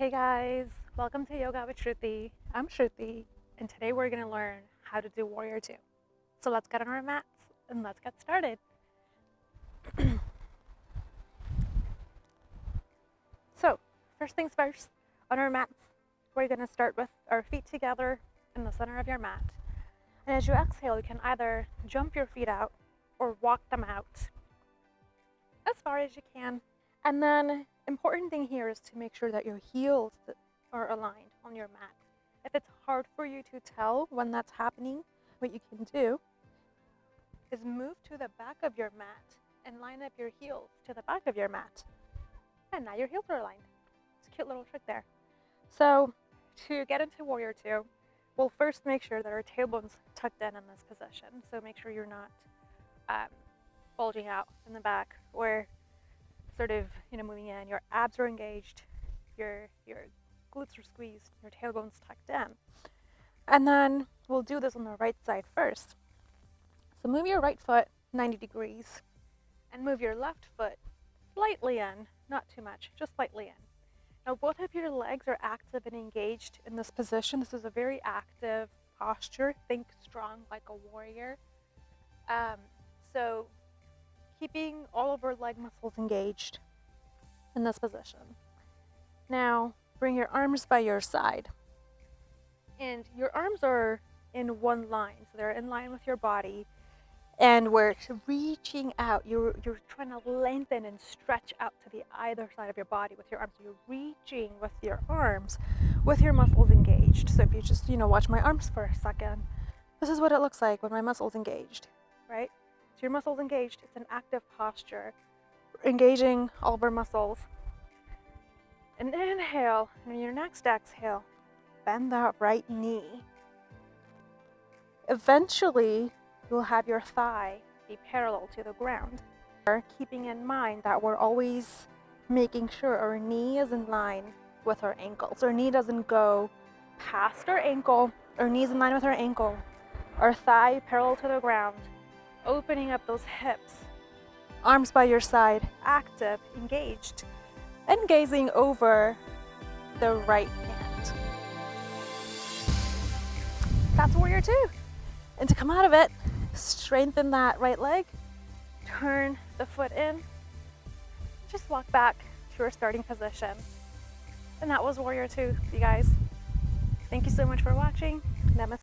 Hey guys, welcome to Yoga with Shruti. I'm Shruti, and today we're going to learn how to do Warrior 2. So let's get on our mats and let's get started. So, first things first, on our mats, we're going to start with our feet together in the center of your mat. And as you exhale, you can either jump your feet out or walk them out as far as you can. And then, important thing here is to make sure that your heels are aligned on your mat. If it's hard for you to tell when that's happening, what you can do is move to the back of your mat and line up your heels to the back of your mat. And now your heels are aligned. It's a cute little trick there. So to get into Warrior 2, we'll first make sure that our tailbone's tucked in this position. So make sure you're not bulging out in the back or sort of, moving in. Your abs are engaged, your glutes are squeezed, your tailbone's tucked in. And then we'll do this on the right side first. So move your right foot 90 degrees and move your left foot slightly in, not too much, just slightly in. Now both of your legs are active and engaged in this position. This is a very active posture. Think strong like a warrior. So keeping all of our leg muscles engaged in this position. Now, bring your arms by your side. And your arms are in one line, so they're in line with your body. And we're reaching out. You're trying to lengthen and stretch out to the either side of your body with your arms. So you're reaching with your arms, with your muscles engaged. So if you just, watch my arms for a second, this is what it looks like when my muscles engaged, right? So your muscles engaged, it's an active posture. We're engaging all of our muscles. And inhale, and your next exhale, bend that right knee. Eventually, you'll have your thigh be parallel to the ground. Keeping in mind that we're always making sure our knee is in line with our ankle. So our knee doesn't go past our ankle, our knee's in line with our ankle, our thigh parallel to the ground. Opening up those hips, arms by your side, active, engaged, and gazing over the right hand. That's Warrior 2. And to come out of it, strengthen that right leg, turn the foot in, just walk back to our starting position. And that was Warrior 2, you guys. Thank you so much for watching. Namaste.